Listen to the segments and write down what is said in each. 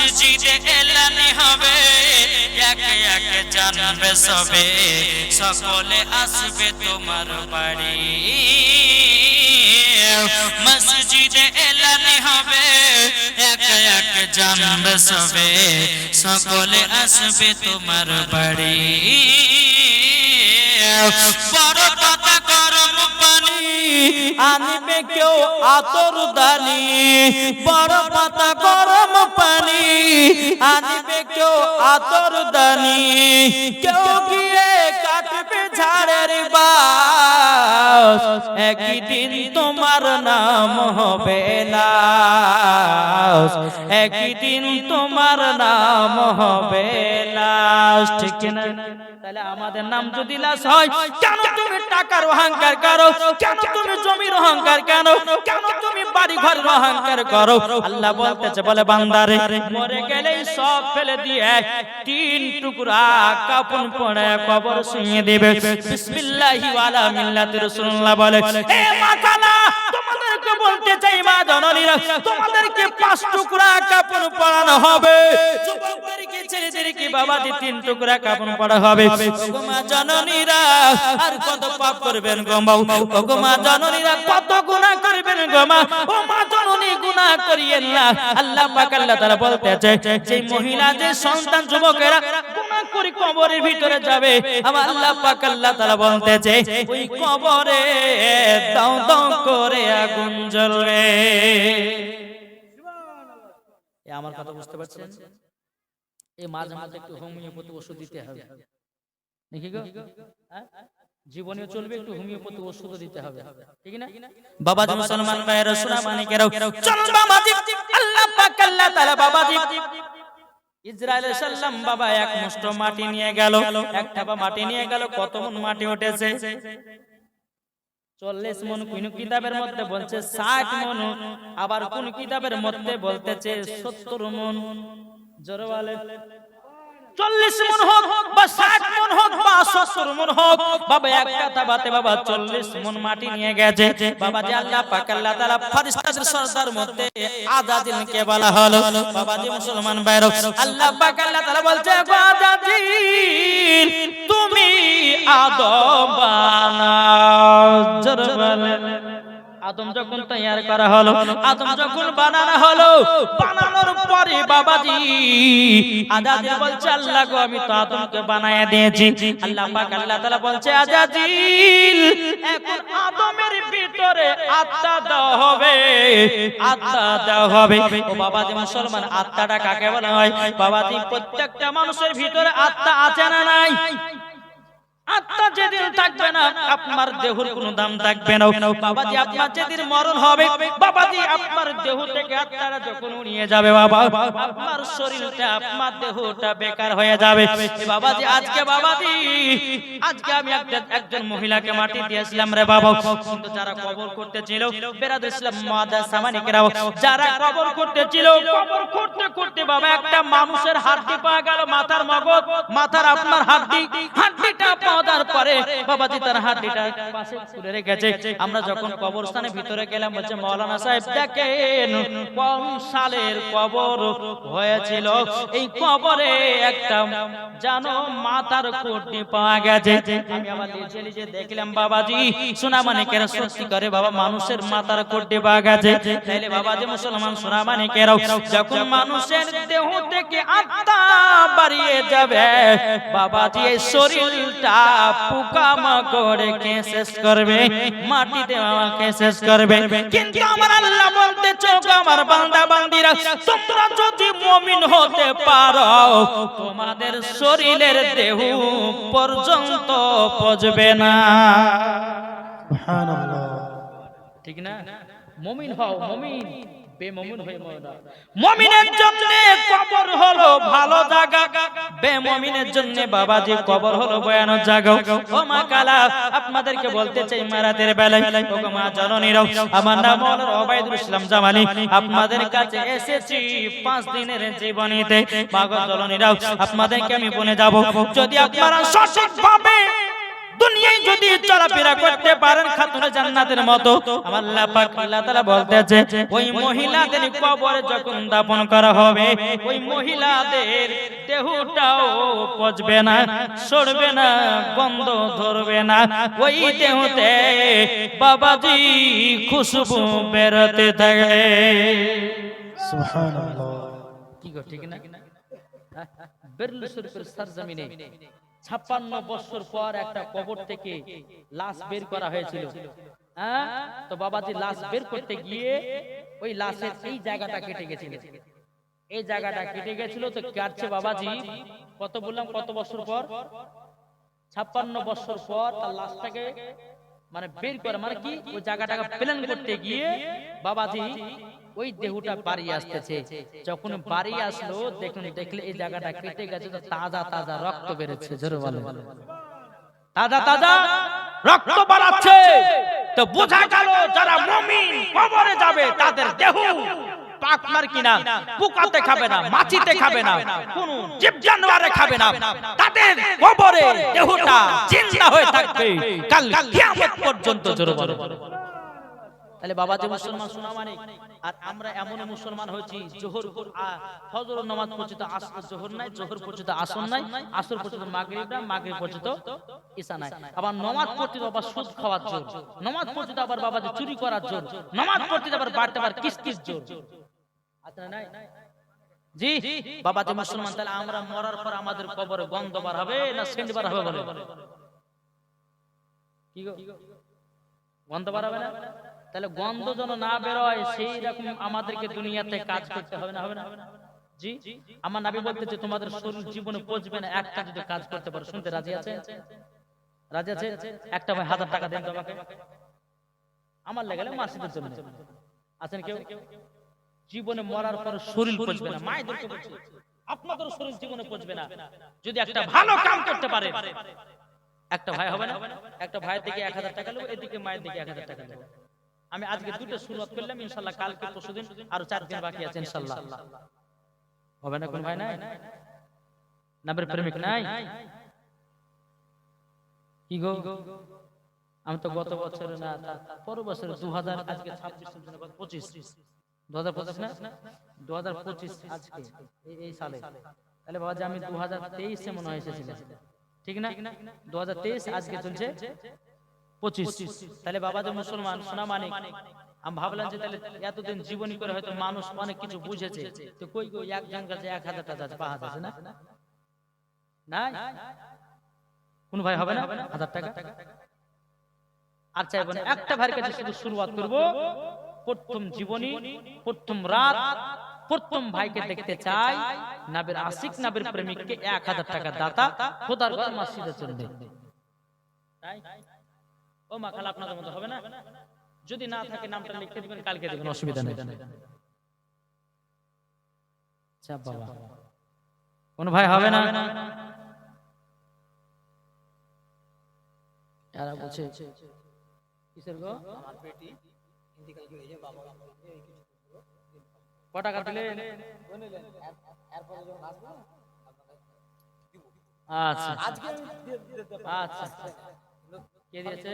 মসজিদে এলানি হবে, একে একে জানবে সবে, সকলে আসবে তোমার বাড়ি। মসজিদে এলানি হবে, একে একে জানবে সবে, সকলে আসবে তোমার বাড়ি। বড় পাতা গরম পানি আনবে কেউ আতর দানি, বড় পাতা গরম পানি আনবে কেউ আতর দানি, কেউ গিয়ে কাটবে ঝাড়ের বাস, একদিন তোমার নাম হবে লাশ, একদিন তোমার নাম হবে লাশ। ঠিক না? তাহলে আমাদের নাম যদি লাশ হয়, কেন তুমি টাকার অহংকার করো, কেন তুমি জমির অহংকার কেন, কেন তুমি বাড়ি ঘরের অহংকার করো? আল্লাহ বলতেছে, বলে বান্দারে মরে গেলেই সব ফেলে দিয়ে তিন টুকরা কাফন পরে কবর শুইয়ে দেবে। বিসমিল্লাহি ওয়ালা মিল্লাতি রাসূলুল্লাহ বলে, এ মাকালা তোমাদেরকে বলতে চাই মা জননীরা, তোমাদেরকে পাঁচ টুকরা কাফন পরানো হবে, যুবকদেরকে ছেলেদেরকে বাবাজি তিন টুকরা কাফন পরা হবে। ওগো মা জননীরা আর কত পাপ করবেন গো মা, ওগো মা জননীরা কত গুনাহ করবেন গো মা, ও মা জননী গুনাহ করিয়েন না। আল্লাহ পাক আল্লাহ তাআলা বলতেছে, যে মহিলা যে সন্তান যুবকেরা গুনাহ করে কবরের ভিতরে যাবে, আমার আল্লাহ পাক আল্লাহ তাআলা বলতেছে ওই কবরে দাও দাও করে আগুন জ্বলবে। সুবহানাল্লাহ। আমার কথা বুঝতে পারছেন? এই মাঝে মাঝে একটু হোমিওপ্যাথি ওষুধ দিতে হবে নাকি গো? জীবনে চলবে, একটু হোমিওপ্যাথি ওষুধ দিতে হবে, ঠিক না? বাবাজি মুসলমান ভাইরা সোনা মানিকেরাও, চলুন বাবাজি আল্লাহ পাক আল্লাহ তাআলা বাবাজি ইসরাইল সাল্লাম বাবা এক মুষ্ঠ মাটি নিয়ে গেল, এক থাবা মাটি নিয়ে গেল। কত মন মাটি উঠেছে? 40 মন। কোন কিতাবের মধ্যে বলছে 60 মন, আবার কোন কিতাবের মধ্যে বলতেছে 70 মন। জোরে বলে 40 মন হোক বা 60 মন হোক বা 70 মন হোক, বাবা এক কথা বাতে বাবা 40 মন মাটি নিয়ে গেছে। বাবা যে আল্লাহ পাক আল্লাহ তাআলা ফেরেশতাদের সরদার মধ্যে আজাজিলকে বলা হলো। বাবা যে মুসলমান ভাইরা, আল্লাহ পাক আল্লাহ তাআলা বলছে, গো আজাজিল তুমি আদম বানাও। জোরে বলে আদম যখন তৈয়ার করা হলো, আদম যখন বানানো হলো, বানানোর পরে বাবাজি আজাজিল বলছে, আল্লাহ গো আমি তো আদমকে বানায়া দিয়েছি। আল্লাহ পাক আল্লাহ তাআলা বলছে, আজাজিল এখন আদমের ভিতরে আত্মা দেওয়া হবে, আত্মা দেওয়া হবে। ও বাবাজি মুসলমান, আত্মাটা কাকে বলা হয়? বাবাজি প্রত্যেকটা মানুষের ভিতরে আত্মা আছে না নাই? আত্মা যেদিন থাকবে না, আপনার দেহের কোনো দাম থাকবে না। বাবাজি আপনার যেদিন মরণ হবে, বাবাজি আপনার দেহ থেকে আত্মাটা যখন উড়িয়ে যাবে, বাবা আপনার শরীরটা আপনার দেহটা বেকার হয়ে যাবে। বাবাজি আজকে বাবাজি আজকে আমি একজন মহিলাকে মাটি দিয়েছিলাম রে বাবা, কিন্তু যারা কবর করতেছিল বেরাদ ইসলাম মাদার সামানিকেরাও, যারা কবর করতেছিল, কবর করতে করতে বাবা একটা মানুষের হাড়ি পাওয়া গেল, মাথার মগজ, মাথার আপনার হাড়িটা পাওয়ার পরে বাবাজি তার হাড়িটা পাশে খুলে রেখেছে। আমরা যখন কবরস্থানের ভিতরে গেলাম, বলছে মাওলানা সাহেব দেখেন কোন সালের কবর হয়েছিল, এই কবরে একটা জানো মাথার কোটি পাওয়া গেছে। আমি আবার লিখে দেখলাম বাবাজি সোনা মানিকেরা, সত্যি করে বাবা মানুষের মাথার কোটি পাওয়া গেছে। তাইলে বাবাজি মুসলমান সোনা মানিকেরাও, যখন মানুষের দেহ থেকে আত্মা বাড়িয়ে যাবে, বাবাজি এই শরীরটা পোকামাকড়ে কে শেষ করবে? মাটিতে আমাকে শেষ করবে। কিন্তু আমার আল্লাহ বলতেছে, আমার বান্দা বান্দিরা, তোমরা যদি মুমিন হতে পারো, তোমাদের শরীরের দেহ পর্যন্ত পচবে না। সুবহানাল্লাহ, ঠিক না? মুমিন হও, মুমিন বেমুমিন হয়ে মরনা। মুমিনের জন্য কবর হলো ভালো জায়গা, বেমুমিনের জন্য বাবাজি কবর হলো ভয়ানক জায়গা। ও মা কালা, আপনাদেরকে বলতে চাই মারাতের বেলায়, ও মা জননীরা, আমার নাম হলো ওবাইদুল ইসলাম জামানি, আপনাদের কাছে এসেছি 5 দিনের জীবনীতে। মা গো জননীরা, আপনাদেরকে আমি বলে যাব, যদি আপনারা সঠিকভাবে দুনিয়া নিয়ে যদি চলাফেরা করতে পারেন খাতুনে জান্নাতের মতো, আমার আল্লাহ পাক আল্লাহ তাআলা বলতেছে ওই মহিলাদের কবরে যখন দাফন করা হবে, ওই মহিলাদের দেহটাও পচবে না, সরবে না, গন্ধ ধরবে না, ওই দেহতে বাবাজি খুশবু বেরোতে থাকে। সুবহানাল্লাহ। কি গো ঠিক না? বেরলু শরীফের সরজমিনে 56 বছর পর একটা কবর থেকে লাশ বের করা হয়েছিল। হ্যাঁ, তো বাবাজি লাশ বের করতে গিয়ে ওই লাশের এই জায়গাটা কেটে গেছিল, এই জায়গাটা কেটে গেছিল। তো কাটছে বাবাজি কত বললাম, কত বছর পর? 56 বছর পর তার লাশটাকে মানে বের করে, মানে কি ওই জায়গাটাকে প্ল্যান করতে গিয়ে বাবাজি ওই দেহটা বাড়ি আসতেছে। যখন বাড়ি আসলো দেখলে এই জায়গাটা কেটে গেছে, তো তাজা তাজা রক্ত বেরোচ্ছে। জোরে বলে তাজা তাজা রক্ত বাড়াচ্ছে। তো বোঝা গেল যারা মুমিন কবরে যাবে তাদের দেহ পাকমার কিনা, পোকাতে খাবে না, মাছিতে খাবে না, কোন জীব জানোয়ারে খাবে না, তাদের কবরে দেহটা জিন্দা হয়ে থাকবে কাল কিয়ামত পর্যন্ত। জোরে বলে। তাহলে বাবা যে মুসলমান শোনা মানে, আর আমরা এমন মুসলমান হয়েছি জোহর ফজর নামাজ পর্যন্ত আসর, জোহর নাই, জোহর পর্যন্ত আসর নাই, আসর পর্যন্ত মাগরিব না, মাগরিব পর্যন্ত ঈশা নাই। আবার নামাজ পড়তে আবার সুদ খাওয়ার জোর, নামাজ পড়তে আবার বাবা যে চুরি করার জোর, নামাজ পড়তে আবার বাড়তে আবার কিস জোর আছে না নাই? জি বাবা যে মুসলমান। তাহলে আমরা মরার পর আমাদের কবরে গন্ধ বার হবে না সেন্ট বার হবে? বলে কি গো, গন্ধ বার হবে না? তাহলে গন্ধ যেন না বেরোয় সেই রকম আমাদেরকে দুনিয়াতে কাজ করতে হবে না, হবে না? জি, আমার নবী বলতেছে তোমাদের শরীর জীবনে পচবে না একটা যদি কাজ করতে পারো। শুনতে রাজি আছে? রাজি আছে? একটা ভাই 1000 টাকা দেন তোমাকে, আমার লেগে মাসিদের জন্য। আছেন কেউ? জীবনে মরার পর শরীর পচবে না, মায়েদেরকে বলছি আপনাদের শরীর জীবনে পচবে না যদি একটা ভালো কাম করতে পারে। একটা ভাই হবে না, একটা ভাইয়ের দিকে 1000 টাকা নেব, এদিকে মায়ের দিকে 1000 টাকা নেব। আমি আজকে দুটো শুরুয়াত করলাম, ইনশাআল্লাহ কালকে পরশুদিন আরো 4 দিন বাকি আছে ইনশাআল্লাহ। হবে না? কোন ভাই নাই? নবীর প্রেমিক নাই? কি গো, আমি তো গত বছর না পর বছর 2000, আজকে 26 2025 না 2025 আজকে এই সালে। তাহলে বাবা যে আমি 2023 এ মনে হয় এসেছিলাম, ঠিক না? 2023 আজকে চলছে 25। তাহলে বাবা যে মুসলমান সোনা মানিক, আমি ভাবলাম যে তাহলে এতদিন জীবনী করে হয়তো মানুষ অনেক কিছু বুঝেছে, তো কই কই একজন কাছে 1000 টাকা আছে, 5000 আছে না? নাই? কোন ভাই হবে না 1000 টাকা? আর চাইবো না, একটা ভাইয়ের কাছে শুধু শুরুয়াত করব। প্রথম জীবনী, প্রথম রাত, প্রথম ভাইকে দেখতে চাই, নবীর আশিক, নবীর প্রেমিককে 1000 টাকা দাতা খোদার ঘর মসজিদের জন্য। তাই ও মা খালা আপনাদের মতো হবে না? যদি না থাকে নামটা লিখে দিবেন, কালকে দিবেন, অসুবিধা নেই। আচ্ছা বাবা, কোন ভাই হবে না? এরা বলছে কিসের গো? আমার বেটি ইন্তিকাল করে যে বাবা কত টাকা দিলেন? এরপর যখন আসবে আচ্ছা আজকে আচ্ছা কে দিয়েছে?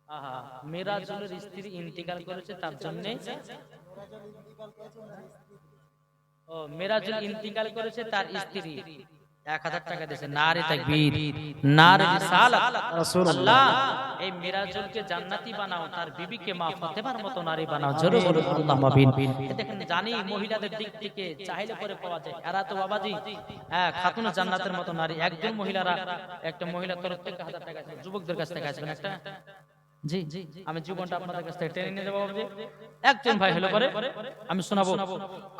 আহা, মিরাজুলের স্ত্রী ইন্তিকাল করেছে, তার জন্য ও মিরাজুল ইন্তিকাল করেছে, তার স্ত্রী 1000 টাকা দিয়েছে। নারে তাকবীর, নারে রিসালাত। আল্লাহ এই মিরাজুলকে জান্নাতি বানাও, তার বিবিকে মা ফাতেমার মতো নারী বানাও। জোরে বলুন আল্লাহুম্মা আমিন। দেখেন জানি মহিলাদের দিক থেকে চাইলে পরে পাওয়া যায়, এরা তো বাবাজি হ্যাঁ খাতুন জান্নাতের মতো নারী। একজন মহিলারা একটা মহিলা তরফ থেকে 1000 টাকা আছে, যুবকদের কাছ থেকে আসবেন একটা। জি আমি জীবনটা আপনাদের কাছ থেকে টেনে নিয়ে যাবো বাবাজি। একজন ভাই হলো পরে আমি শোনাবো,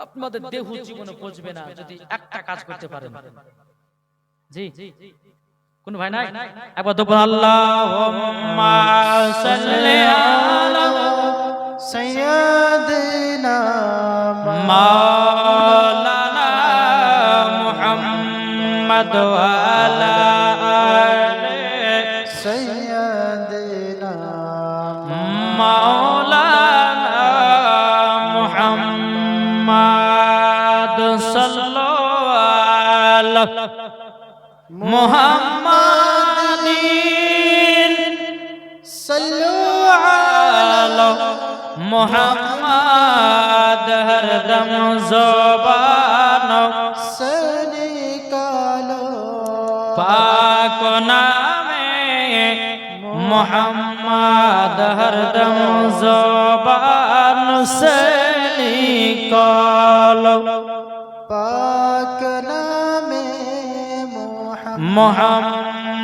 আপনাদের দেহ জীবনে পচবে না যদি একটা কাজ করতে পারেন। জি কোন ভাই নাই? একবার তো বলুন আল্লাহুম্মা সাল্লি আলা সাইয়্যিদিনা মাওলানা মুহাম্মদ ওয়া আলা আলি সাইয়্যিদিনা মাওলানা মুহাম্মদ সাল্লাল্লাহু আলাইহি মুহাম্মাদিন सल्लु अला मुहम्मद हरदम ज़ुबानो से निकालो पाक नामे मुहम्मद हरदम ज़ुबान से निकालो पाक नामे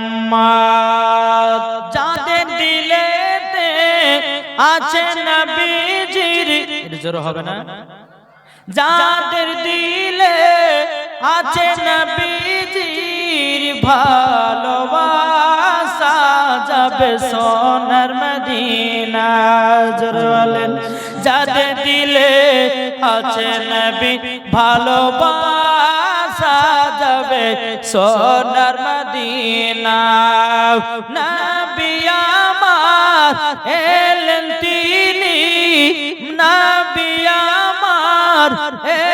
मुहम्मद जाते दिलेते আছে নবীজির জোর হবে না যাদের দিলে আছে নবীজির ভালোবাসা যাবে সোনার মদিনা জোর বলেন যাদের দিলে আছে নবী ভালোবাসা যাবে সোনার মদিনা নবী আমার এলেন তিনি নবী আমার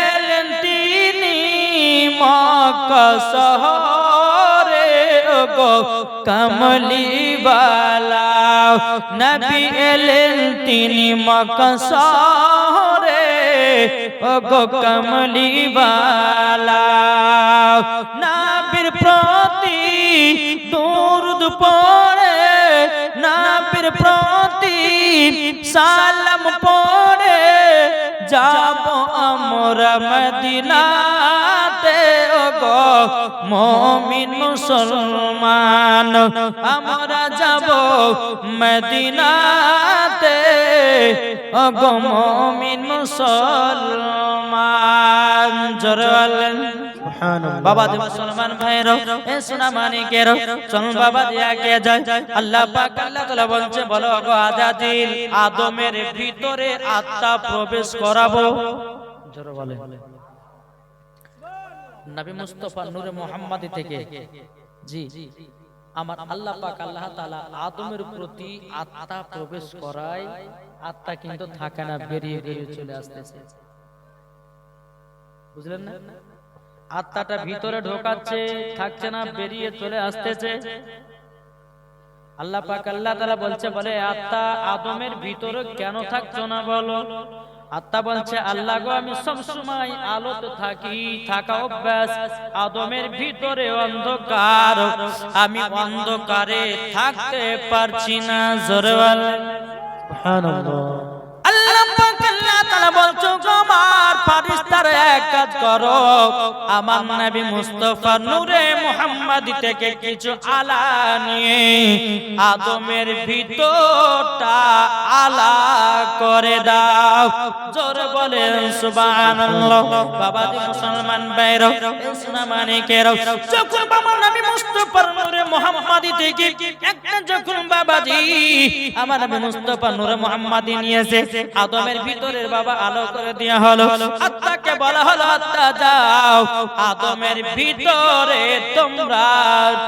এলেন তিনি মক্কা শহরে গো কমলিওয়ালা নবী এলেন তিনি মক্কা শহরে গো কমলিওয়ালা নবীর প্রতি দরুদ পড়ে নবীর প্রতি সালাম পড়ে যাব আমরা মদিনাতে গো মুমিন মুসলমান আমরা যাব মদিনাতে গো মুমিন মুসলমান জোরে বলেন বাবা দি মুসলমান ভাইরা এ সোনা মানিকের চল বাবা দিয়া কে যায় আল্লাহ পাক আল্লাহ তাআলা বলছে বলো গো আজাদিল আদমের ভিতরে আত্মা প্রবেশ করাবো জোরে বলেন নবী মুস্তাফা নূরে মুহাম্মাদি থেকে জি আমার আল্লাহ পাক আল্লাহ তাআলা আদমের প্রতি আত্মা প্রবেশ করায় আত্মা কিন্তু থাকে না বেরিয়ে বেরিয়ে চলে আসতেছে বুঝলেন না আত্মাটা ভিতরে ঢোকাচ্ছে থাকছে না বেরিয়ে চলে আসতেছে আল্লাহ পাক আল্লাহ তাআলা বলছে বলে আত্মা আদমের ভিতরে কেন থাকছো না বলো আত্মা বলছে আল্লাহ গো আমি সব সময় আলোতে থাকি থাকা অভ্যাস আদমের ভিতরে অন্ধকার আমি অন্ধকারে থাকতে পারছি না জোরে বলেন সুবহানাল্লাহ আল্লাহ পাক আল্লাহ তাআলা বলছো আমার ফেরেশতারা এক কাজ করো আমার নবী মুস্তাফা নূরে মুহাম্মাদি থেকে কিছু আলা নিয়ে আদমের ভিতরটা আলা করে দাও জোরে বলেন সুবহানাল্লাহ বাবাজি মুসলমান ভাইরা সোনা মানিকের যখন বাবা নবী মুস্তাফা নূরে মুহাম্মাদি থেকে একটা যখন বাবাজি আমার নবী মুস্তাফা নূরে মুহাম্মাদি নিয়েছে আদমের ভিতরের বাবা আলো করে দেয়া হলো আত্মাকে বলা হলো আত্মা যাও আদমের ভিতরে তোমরা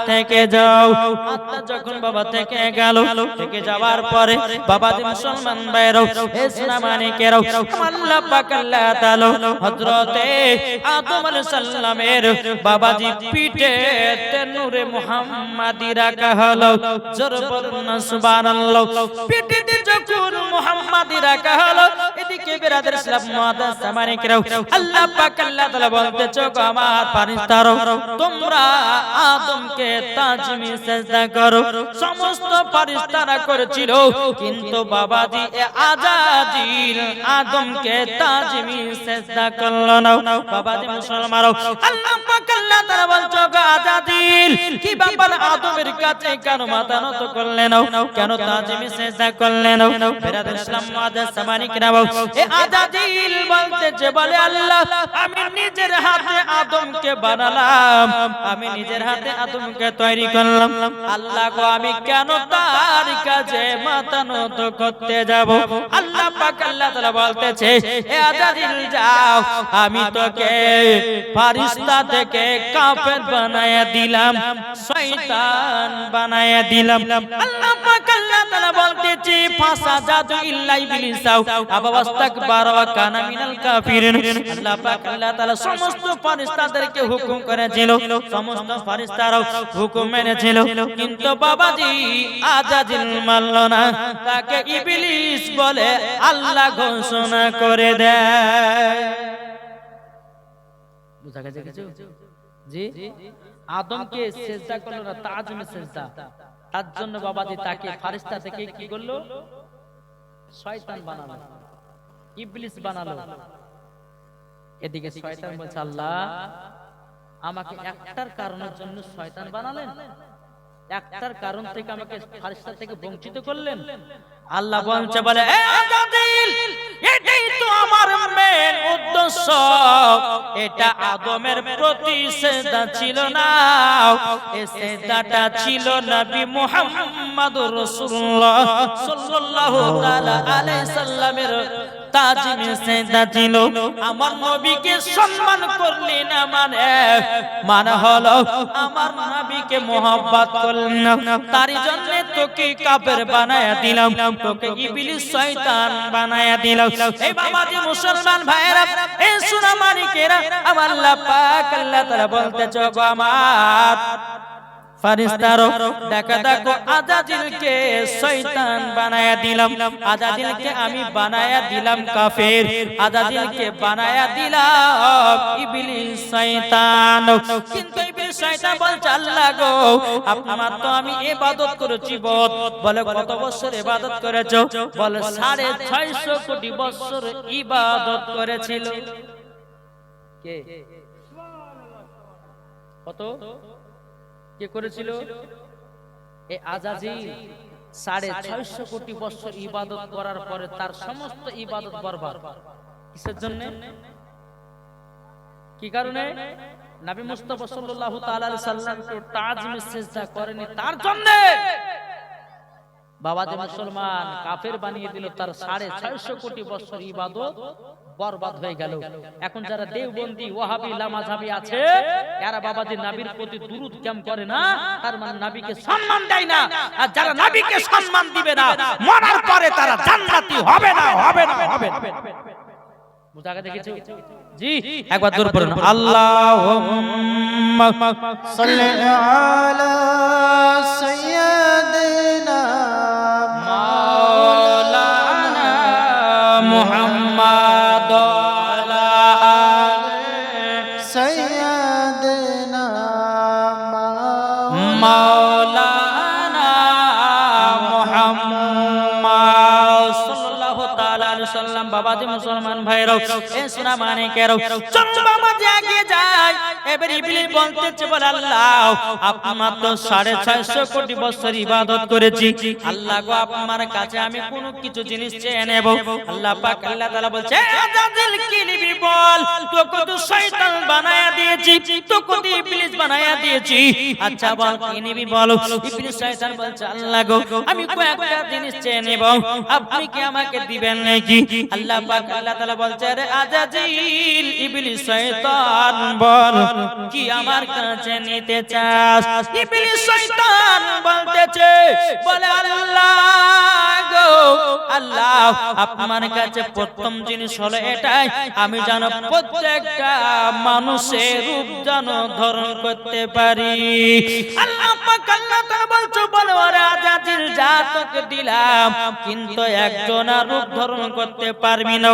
থেকে যাও আত্মা যখন বাবা থেকে গেল থেকে যাওয়ার পরে বাবাজি মুসলমান ভাইরা এ সোনা মানিকের আল্লাহ পাক আল্লাহ তাআলা হযরতে আদম আলাইহিস সালামের বাবাজি পিঠে নূরে মুহাম্মাদি রাখা হলো জোরে বলুন সুবহানাল্লাহ পিঠে যখন মুহাম্মাদি রাখা হলো এদিকে বিরাদর ইসলাম মুআদ্দাস মানিকেরাও আল্লাহ পাক আল্লাহ তাআলা বলতেছো আমার ফেরেশতারা তোমরা আদমকে তাজমি সিজদা করো সমস্ত ফেরেশতারা করেছিল কিন্তু বাবাজি এ আজাজিল আদমকে তাজমি সিজদা করলো না বাবাজি মুসলমানও আল্লাহ পাক আল্লাহ তাআলা বলছো আজাজিল কি ব্যাপার আদমের কাছে কেন মাথা নত করলেন কেন তাজমি সিজদা করলেন বিরাদর ইসলাম মুআদ্দাস মানিকেরাও এ আজাজিল বলতেছে বলে আল্লাহ আমি নিজের হাতে আদমকে বানালাম আমি নিজের হাতে আদমকে তৈরি করলাম আল্লাহ গো আমি কেন তার কাছে মাথা নত করতে যাব আল্লাহ পাক আল্লাহ তাআলা বলতেছে এ আজাজিল যাও আমি তোকে ফেরেশতা থেকে কাফের বানায়া দিলাম শয়তান বানায়া দিলাম আল্লাহ পাক আল্লাহ তাআলা বলতেছে ফাসাজাদু ইল্লা ইবলিস আবা ওয়াস্তাকবারা ওয়া কানা মিনাল কাফিরিন কাফিরিন। আল্লাহ পাক আল্লাহ তাআলা সমস্ত ফেরেশতাদেরকে হুকুম করেছিল, সমস্ত ফেরেশতারাও হুকুম মেনেছিল, কিন্তু বাবাজি আজাজিল মানল না, তাকে ইবলিস বলে আল্লাহ ঘোষণা করে দেয়। বুঝা গেছে কিছু? জি, আদমকে সিজদা করলো না, তাজমে সিজদা, তার জন্য বাবাজি তাকে ফেরেশতা থেকে কি করলো? শয়তান বানালো, ইবলিস বানালো। এদিকে শয়তান বলছে আল্লাহ আমাকে একটার কারণের জন্য শয়তান বানালেন, একটার কারণ থেকে আমাকে ফেরেশতা থেকে বঞ্চিত করলেন। আল্লাহ বলছে বলে এ আজাজিল, এটাই তো আমার মেন উদ্দেশ্য, এটা আদমের প্রতি সিজদা ছিল না, এই সিজদাটা ছিল নবী মুহাম্মদুর রাসূলুল্লাহ সাল্লাল্লাহু তাআলা আলাইহি সাল্লামের তাজিমে সিজদা ছিল। আমার নবীকে সম্মান করলি না মানে হলো আমার নবীকে মোহাব্বত করলি না, তারই জন্য তোকে কাফের বানায়া দিলাম, তোকে ইবলিস শয়তান বানায়া দিলাম। এই বাবাজি মুসলমান ভাইরা, এই সোনা মানিকেরা, আমার আল্লাহ পাক আল্লাহ তাআলা বলতেছে গো আমার ফেরেশতারো, দেখো আজাজিলকে শয়তান বানায়া দিলাম, আজাজিলকে আমি বানায়া দিলাম কাফের, আজাজিলকে বানায়া দিলাম ইবলিস শয়তান। কিন্তু ইবলিস শয়তান বলছে আল্লাহ গো আপনার তো আমি ইবাদত করেছি, বলে কত বছর ইবাদত করেছো? বলে 650 কোটি বছর ইবাদত করেছিল। কে? কত? কে করেছিল? এই আজাজিল 650 কোটি বছর ইবাদত করার পরে তার সমস্ত ইবাদত বরবাদ। কিসের জন্য? কি কারণে? নবী মুস্তাফা সাল্লাল্লাহু তাআলা আলাইহি সাল্লাম তো তাজমে সিজদা করেনি, তার জন্য বাবাজি মুসলমান কাফের বানিয়ে দিল, তার 650 কোটি বছর ইবাদত বরবাদ হয়ে গেল। এখন যারা দেওবন্দি ওয়াহাবি লামাযহাবি আছে, এরা বাবাজি নবীর প্রতি দুরূদ কেম করে না, তার মানে নবীকে সম্মান দেয় না। আর যারা নবীকে সম্মান দিবে না, মরার পরে তারা জান্নাতি হবে না, হবে না, হবে না। বুঝা গেছে? জি, একবার জোরে পড়ুন আল্লাহুম্মা সাল্লি আলা সাইয়্যিদিনা মাওলানা মুহাম্মাদ ওয়ালা আলি সাইয়্যিদিনা মাওলানা মুহাম্মাদ সাল্লাল্লাহু তাআলা আলাইহি সাল্লাম। বাবাজি মুসলমান ভাইরাও, এ সোনা মানিকেরাও, চলো বাবাজি এগিয়ে যাই। এবার ইবলিস বলতেছে বলে আল্লাহ আপনার তো 650 কোটি বছর ইবাদত করেছি, আল্লাহ গো আপনার কাছে আমি কোন কিছু জিনিস চেয়ে নেব। আল্লাহ পাক আল্লাহ তাআলা বলছে আজাজিল কি নিবি বল, তোকে তো শয়তান বানায়া দিয়েছি, তোকে তো ইবলিস বানায়া দিয়েছি, আচ্ছা বল কি নিবি বল। ইবলিস শয়তান বলছে আল্লাহ গো আমি কয়েকটা জিনিস চেয়ে নেব, আপনি কি আমাকে দিবেন নাকি? আল্লাহ পাক আল্লাহ তাআলা বলছে আরে আজাজিল ইবলিস শয়তান বল কি আমার কাছে নিতে চাস? ইবলিস শয়তান বলতেছে বলে আল্লাহ গো আল্লাহ আপনার কাছে প্রথম জিনিস হলো এটাই, আমি যেন প্রত্যেকটা মানুষের রূপ যেন ধারণ করতে পারি। আল্লাহ পাক আল্লাহ তাআলা বলছে বলে ওরে আজাজিল যা তোকে দিলাম, কিন্তু একজন রূপ ধারণ করতে পারবি না,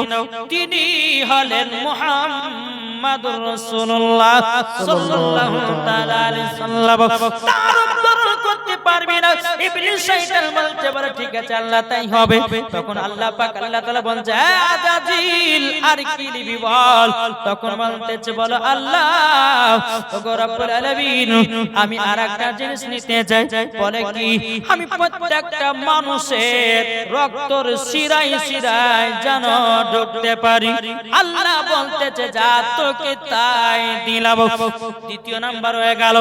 তিনি হলেন মুহাম্মাদুর রাসূলুল্লাহ সাল্লাল্লাহু তাআলা আলাইহি সাল্লাম, তার রূপ ধারণ করতে পারবি না। ইবলিস শয়তান বলছে বলে ঠিক আছে আল্লাহ তাই হবে। তখন আল্লাহ পাক আল্লাহ তাআলা বলছে আজাজিল আর কি নিবি বল। তখন বলতেছে বলো আল্লাহ ওগো রব্বুল আলামিন আমি আরেকটা জিনিস নিতে চাই। বলে কি? আমি প্রত্যেকটা মানুষের রক্তর শিরায় শিরায় যেন ঢুকতে পারি। আল্লাহ বলতেছে যা তোকে তাই দিলাম। দ্বিতীয় নাম্বার হয়ে গেল।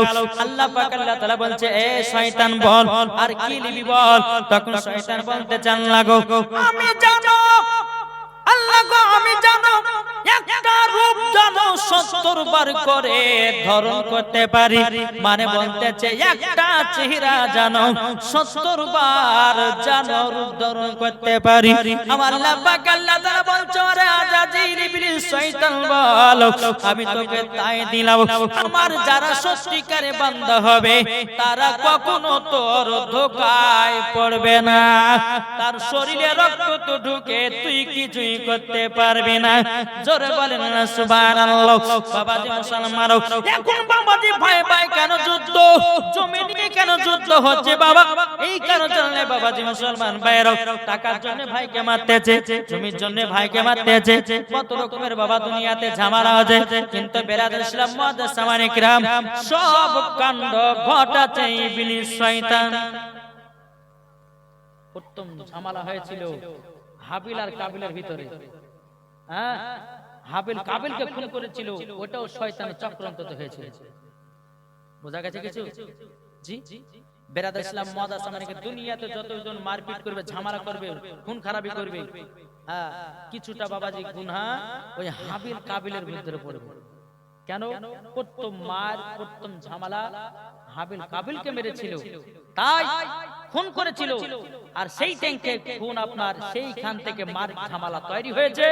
আল্লাহ পাক আল্লাহ তাআলা বলছে এ শয়তান বল আর কি নিবি বল। তখন শয়তান বলতে চান লাগো আমি জানো আল্লাহ গো আমি জানো একটা রূপ জানো সত্য 70 বার করে ধারণ করতে পারি, মানে বলতেছে একটা চেহারা জানো 70 বার জানো রূপ ধারণ করতে পারি। আমার আল্লাহ পাক আল্লাহ তাআলা বলছে রে আজাজিল ইবলিস শয়তান বল আমি তোকে তাই দিলাম, আমার যারা সত্যিকারে বান্দা হবে তারা কখনো তোর ধোঁকায় পড়বে না, তার শরীরে রক্ত তো ঢুকে তুই কিছুই করতে পারবি না। জোরে বলেন না সুবহানাল্লাহ। বাবাজি মুসলমান, এখন বাবাজি ভয় পায় কেন? যুদ্ধ জমি নিয়ে কেন যুদ্ধ হচ্ছে বাবা? এই কারণে বাবাজি মুসলমান ভাইরা টাকার জন্য ভাইকে মারতেছে, জমির জন্য ভাইকে মারতেছে, কত রকমের বাবা দুনিয়াতে ঝামেলা আছে। কিন্তু বেরাদার ইসলাম মুআদ্দাস সামানে কিরাম সব কাণ্ড ঘটাচ্ছে ইবলিস শয়তান। প্রথম ঝামেলা হয়েছিল হাবিল আর কাবিলের ভিতরে। হ্যাঁ, হাবিল কাবিলকে খুন করেছিল, ওটাও শয়তানের চক্রান্ত হয়েছিল। বোঝা গেছে কিছু? জি, বেরাদার ইসলাম মুআদ্দাস সামানে দুনিয়াতে যতজন মারপিট করবে, ঝামেলা করবে, খুন খারাপি করবে, হ্যাঁ, কিছুটা বাবাজি গুনাহ ওই হাবিল কাবিলের ভিতরে পড়বে। কেন? প্রথম মার প্রথম ঝামেলা হাবিল কাবিলকে মেরেছিল, তাই খুন করেছিল, আর সেই ট্যাঙ্কে খুন আপনার সেইখান থেকে মার ঝামেলা তৈরি হয়েছে।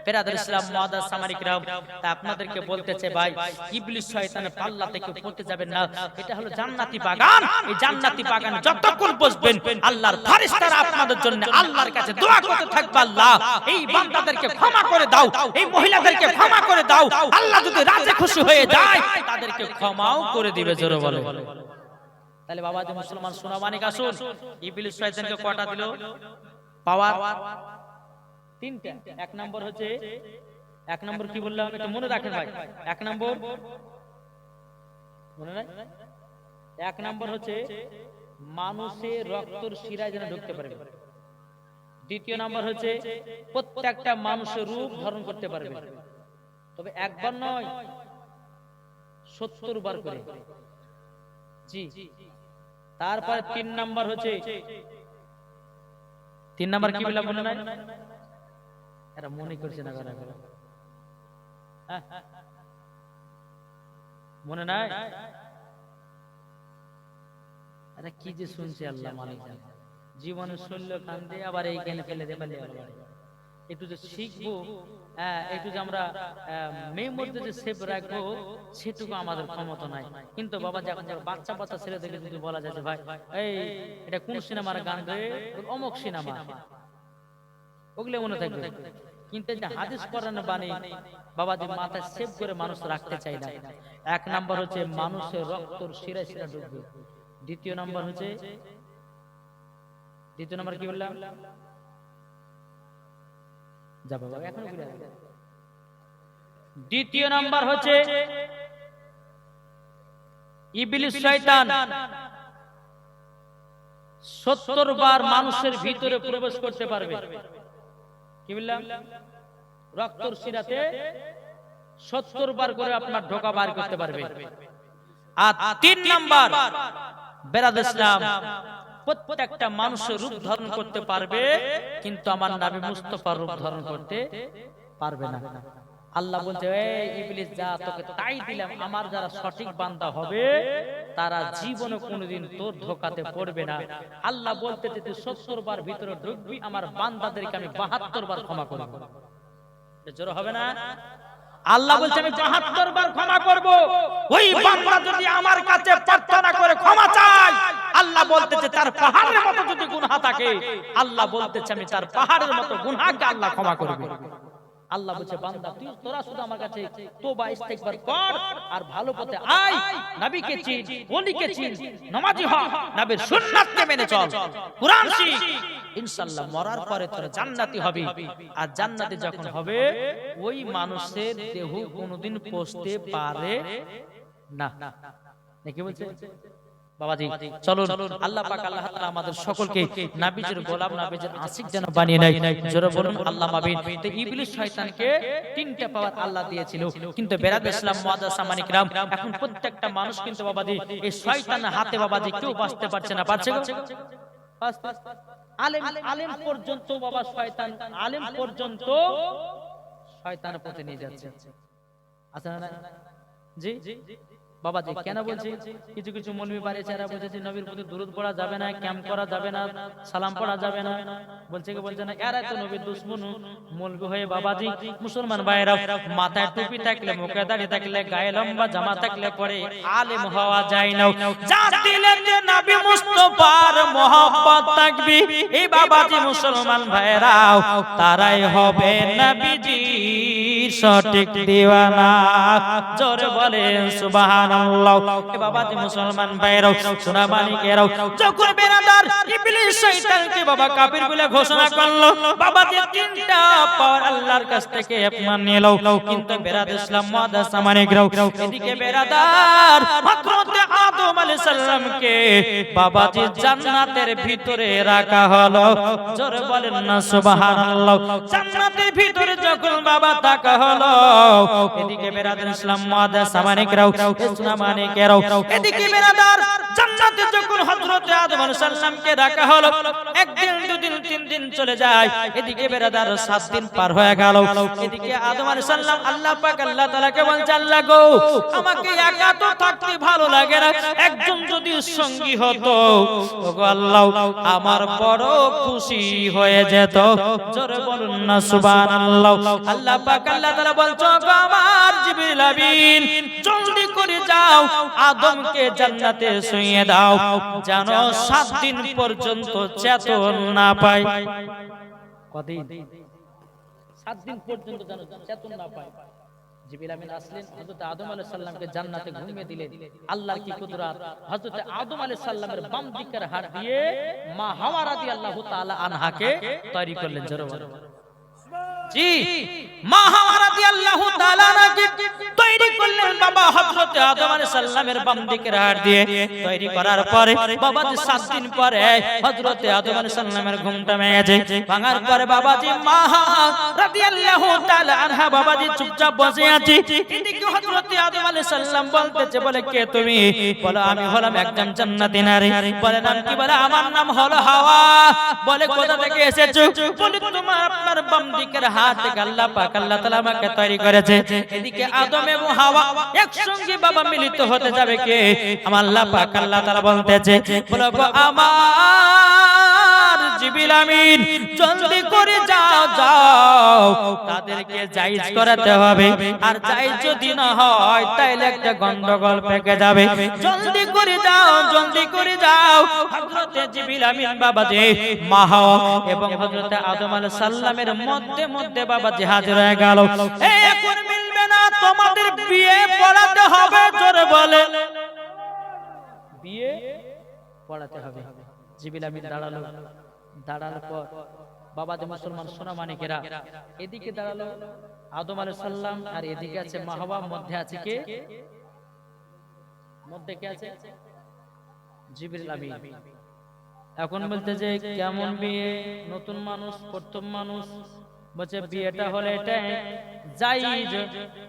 বেরাদার ইসলাম মুআদ্দাস সামানে কিরাম, তা আপনাদেরকে বলতেছে ভাই ইবলিস শয়তানের পাল্লা থেকে পড়তে যাবেন না। এটা হলো জান্নাতি বাগান, এই জান্নাতি বাগানে যতক্ষণ বসবেন আল্লাহর ফেরেশতারা আপনাদের জন্য আল্লাহর কাছে দোয়া করতে থাকবে, আল্লাহ এই বান্দাদেরকে ক্ষমা করে দাও, এই মহিলাদেরকে ক্ষমা করে দাও। আল্লাহ যদি রাজি খুশি হয়ে যায় তাদেরকে ক্ষমাও করে দিবে। জোরে বলে। তাহলে বাবাজি মুসলমান শোনা মানিক আসুন, ইবলিস শয়তানকে কয়টা দিল পাওয়ার? তিনটা। এক নম্বর হচ্ছে, এক নম্বর কি বললাম এটা মনে রাখেন ভাই, এক নম্বর মনে নাই? এক নম্বর হচ্ছে মানুষের রক্তর শিরায় যেন ঢুকতে পারবে। দ্বিতীয় নম্বর হচ্ছে প্রত্যেকটা মানুষের রূপ ধারণ করতে পারবে, তবে একবার নয় 70 বার করে। জি। তারপর 3 নাম্বার হচ্ছে, 3 নাম্বার কি বললাম মনে নাই? এরা মনে করছে না, মনে নাই? আরে কি যে শুনছে আল্লাহ মালিক জানে। জীবনে শুনল কান দিয়ে আবার এই জ্ঞান ফেলে দে পারলে একটু যে শিখবো, একটু যে আমরা মেমোরিতে যে সেভ রাখবো সেটুকু আমাদের ক্ষমতা নাই। কিন্তু বাবা যখন বাচ্চা বাচ্চা ছেলেদেরকে যদি বলা যায় ভাই এই এটা কোন সিনেমার গান রে, অমুক সিনেমা, ওগুলো মনে থাকবে। কিন্তু যে হাদিস কোরআনের বাণী বাবাজি মাথায় সেভ করে মানুষ রাখতে চায় না। এক নাম্বার হচ্ছে মানুষের রক্তর শিরায় শিরা ঢুকবে। দ্বিতীয় নাম্বার হচ্ছে, দ্বিতীয় নাম্বার কি বললাম? যা বাবা এখনো ভুলে গেছে। দ্বিতীয় নাম্বার হচ্ছে ইবলিস শয়তান 70 বার মানুষের ভিতরে প্রবেশ করতে পারবে। কি বললাম? রক্তর শিরাতে 70 বার করে আপনার ঢোকা বার করতে পারবে। আর 3 নাম্বার বেরাদার ইসলাম প্রত্যেকটা মানুষের রূপ ধারণ করতে পারবে, কিন্তু আমার নবী মুস্তাফার রূপ ধারণ করতে পারবে না। আল্লাহ বলছে এই ইবলিস যা তোকে তাই দিলাম, আমার যারা সঠিক বান্দা হবে তারা জীবনে কোনোদিন তোর ধোঁকাতে পড়বে না। আল্লাহ বলতে যে 70 বার ভিতরে ঢুকবি, আমার বান্দাদেরকে আমি 72 বার ক্ষমা করব। জোর হবে না? আল্লাহ বলছে আমি 72 বার ক্ষমা করব। ওই বান্দা যদি আমার কাছে প্রার্থনা করে ক্ষমা চায়, আল্লাহ বলতেছে তার পাহাড়ের মতো যদি গুনাহ থাকে, আল্লাহ বলতেছে আমি তার পাহাড়ের মতো গুনাহকে আল্লাহ ক্ষমা করবে। আল্লাহ বলছে বান্দা তুই তোরা শুধু আমার কাছে তওবা ইস্তেগফার কর আর ভালো পথে আয়, নবীকে চিন, ওলিকে চিন, নামাজি হ, নবীর সুন্নাতকে মেনে চল, কুরআন শিখ, ইনশাআল্লাহ মরার পরে তোরা জান্নাতি হবি। আর জান্নাতে যখন হবে ওই মানুষের দেহ কোনোদিন পৌঁছতে পারে না। নাকি বলছে বাবাজি? চলুন আল্লাহ পাক আল্লাহ তাআলা আমাদের সকলকে নবীজির গোলাম, নবীজির আশিক যেন বানিয়ে নেয়। জোরে বলুন আল্লাহ আমিন। তো ইবলিস শয়তানকে 3টা পাওয়ার আল্লাহ দিয়েছিল, কিন্তু বেরাদ ইসলাম মুআদ্দাস সামানি কিরাম এখন প্রত্যেকটা মানুষ কিন্তু বাবাজি এই শয়তানের হাতে বাবাজি কেউ বাঁচতে পারছে না। পারছে গো? আলেম পর্যন্ত বাবা শয়তান, আলেম পর্যন্ত শয়তানের পথে নিয়ে যাচ্ছে। আছে না? জি বাবাজি কেন বলছি? কিছু কিছু মৌলবি বাড়িছে এরা বলছে নবীর প্রতি দুরূদ পড়া যাবে না, ক্যাম্প করা যাবে না, সালাম পড়া যাবে না। বলছে কি বলছে না? এরা তো নবীর দুশমন মৌলবি হয়ে বাবাজি মুসলমান ভাইরা মাথায় টুপি থাকলে, মুখে দাড়ি থাকলে, গায়ে লম্বা জামা থাকলে পরে আলেম হওয়া যায় না। যার দিলে যে নবী মুস্তাফার মহব্বত থাকবে এই বাবাজি মুসলমান ভাইরা তারাই হবে নবীজির সঠিক দিওয়ানা। জোরে বলেন সুবহানাল্লাহ। এ বাবাজি মুসলমান ভাইরা সোনা মানিকেরাও যখন বেরাদার ইবলিস শয়তানকে বাবা কাফির বলে ঘোষণা করলো, বাবাজি তিনটা পাওয়ার আল্লাহর কাছ থেকে আপমান নিল, কিন্তু বেরাদার ইসলাম মুআদ্দাস মানিকেরাও এদিকে বেরাদার হযরত আদম আলাইহিস সালামকে বাবাজি জান্নাতের ভিতরে রাখা হলো। জোরে বলেন না সুবহানাল্লাহ। জান্নাতের ভিতরে যখন বাবা থাকা হলো, এদিকে বেরাদার ইসলাম মুআদ্দাস মানিকেরাও সোনা মানিকেরাও এদিকে বেরাদার জান্নাতে যখন হযরত আদম আলাইহিস সালামকে রাখা হলো, একদিন দুদিন তিন দিন চলে যায়, এদিকে বেরাদার 7 দিন পার হয়ে গেল। এদিকে আদম আলাইহিস সালাম আল্লাহ পাক আল্লাহ তাআলাকে বলছে, আল্লাহ গো আমাকে একা তো থাকতে ভালো লাগে না, একজন যদি সঙ্গী হতো ওগো আল্লাহ আমার বড় খুশি হয়ে যেত। জোরে বলুন না সুবহানাল্লাহ। আল্লাহ পাক আল্লাহ তাআলা বলছো গো আমার জিবরিল আমিন জলদি করে যাও আদমকে জান্নাতে শুইয়ে দাও যেন 7 দিন পর্যন্ত চেতন না পায়। কদিন? 7 দিন পর্যন্ত যেন চেতন না পায়। জিবরিল আমিন আসলেন, হযরত আদম আলাইহিস সালামকে জান্নাতে ঘুমিয়ে দিলেন। আল্লাহর কি কুদরত! হযরত আদম আলাইহিস সালামের বাম দিকের হাড় দিয়ে মা হাওয়া রাদিয়াল্লাহু তাআলা আনহাকে তৈরি করলেন। জোরে বলেন জি। মা হাওয়া রাদিয়াল্লাহু তাআলা আনহাকে তৈরি করলেন বাবা হযরত আদম আলাইহিস সালামের বাম দিকের হাড় দিয়ে। তৈরি করার পরে বাবাজি 7 দিন পরে হযরত আদম আলাইহিস সালামের ঘুমটা ভেঙেছে। ভাঙার পরে বাবাজি মা হাওয়া রাদিয়াল্লাহু তাআলা আনহা বাবাজি চুপচাপ বসে আছে। এদিকে হযরত আদম আলাইহিস সালাম বলতেছে, বলে কে তুমি? বলে আমি হলাম একজন জান্নাতি নারী। বলে নাম কি? বলে আমার নাম হলো হাওয়া। বলে কোথা থেকে এসেছো? বলে তোমার আপনার বাম দিকের হাত থেকে আল্লাহ পাক আল্লাহ তাআলা আমাকে তৈরি করেছে। এদিকে আদম এবং হাওয়া একসঙ্গে বাবা মিলিত হতে যাবে কে? আমার আল্লাহ পাক আল্লাহ তাআলা বলতেছে, বলে গো আমার জিবরিল আমিন জলদি করে যাও যাও তাদেরকে জায়েজ করাতে হবে, আর জায়েজ যদি না হয় তাহলে একটা গন্ডগোল পেকে যাবে। জলদি করে যাও জলদি করে যাও। হযরত জিবরিল আমিন বাবাজি মা হাওয়া এবং হযরত আদম আলাইহিস সালামের মধ্যে মধ্যে বাবাজি হাজির হয়ে গেল। এখন মিলবে না, তোমাদের বিয়ে পড়াতে হবে। জোরে বলে বিয়ে পড়াতে হবে। জিবরিল আমিন দাঁড়ালো। দাঁড়ানোর পর বাবাজি মুসলমান সোনা মানিকেরা এদিকে দাঁড়ালো আদম আলাইহিস সালাম, আর এদিকে আছে মা হাওয়া। মধ্যে আছে কে? মধ্যে কে আছে? জিবরিল আমিন। এখন বলতে যে কেমন বিয়ে? নতুন মানুষ, প্রথম মানুষ। বলছে বিয়েটা হলে এটা জায়েজ।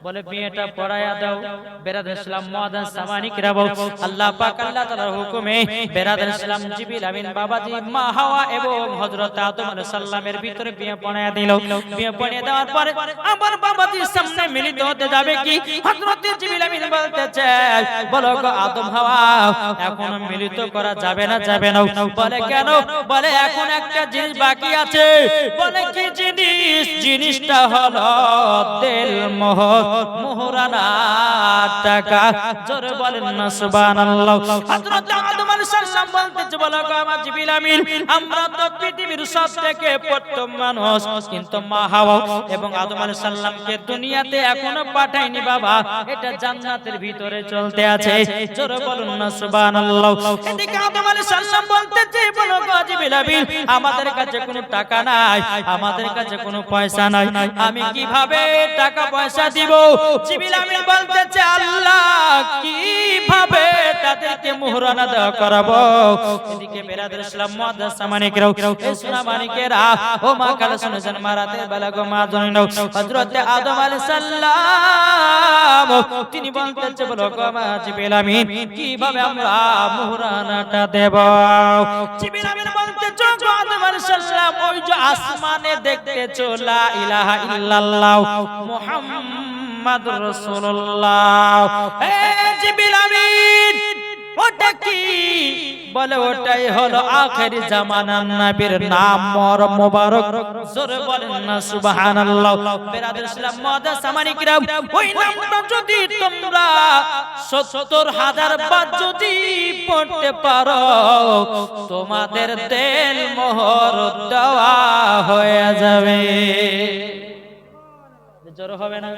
বলে বিয়েটা পড়ায়া দাও। বেরাদার ইসলাম মুআদ্দাস সামানিকরা বল আল্লাহ পাক আল্লাহ তাআলার হুকুমে বেরাদার ইসলাম জিবরিল আমিন বাবাজি মা হাওয়া এবং হযরত আদম আলাইহিস সালামের ভিতরে বিয়ে পড়ায়া দিল। বিয়ে পড়িয়ে দেওয়ার পরে আবার বাবাজির সামনে মিলিত হতে যাবে কি? হযরত জিবরিল আমিন বলতেছে, বলো গো আদম হাওয়া এখন মিলিত করা যাবে না? যাবে না। বলে কেন? বলে এখন একটা জিনিস বাকি আছে। বলে কি জিনিস? জিনিসটা হলো তেল মোহর, মোহরানা টাকা। জোরে বলেন না সুবহানাল্লাহ। হযরত আদম আলাইহিস সালাম বলতেছে, বলো গো আমার জিবরিল আমিন আমরা তো পৃথিবীর সবথেকে প্রথম মানুষ, কিন্তু মা হাওয়া এবং আদম আলাইহিস সালামকে দুনিয়াতে এখনো পাঠায়নি বাবা, এটা জান্নাতের ভিতরে চলতে আছে। জোরে বলুন না সুবহানাল্লাহ। এদিকে আদম আলাইহিস সালাম বলতেছে, বলো গো জিবরিল আমিন আমাদের কাছে কোনো টাকা নাই, আমাদের কাছে কোনো পয়সা নাই, আমি কিভাবে টাকা পয়সা দিব? জিবরিল আমিন বলতেছে, আল্লাহ কিভাবে তাদেরকে মোহরানা দেওয়া করাবো? এদিকে বেরাদার ইসলাম মুআদ্দাস সামানিকরাও এই সোনা মানিকেরা ও মা কালা শুনেছেন মারাতে বেলাগো মা জনিন হযরত আদম আলাইহিস সালাম তিনি বলতেছে, বলো গো মা জিবরিল আমিন কিভাবে আমরা মোহরানাটা দেব? জিবরিল আমিন বলতেছে, আদম আলাইহিস সালাম ওই যে আসমানে দেখতেছো লা ইলাহা ইল্লাল্লাহ মুহাম্মাদুর রাসূলুল্লাহ। হে জিবরিল আমিন, ওটা কি? বলে ওটাই হলো আখেরি জামানার নবীর নাম মোবারক। জোরে বলেন না সুবহানাল্লাহ। বেরাদর ইসলাম মুআদ্দাস সামানি কিরাম, ওই নামটা যদি তোমরা ৭০,০০০ বার যদি পড়তে পারো, তোমাদের দিল মোহর দেওয়া হয়ে যাবে। জোরে হবে না?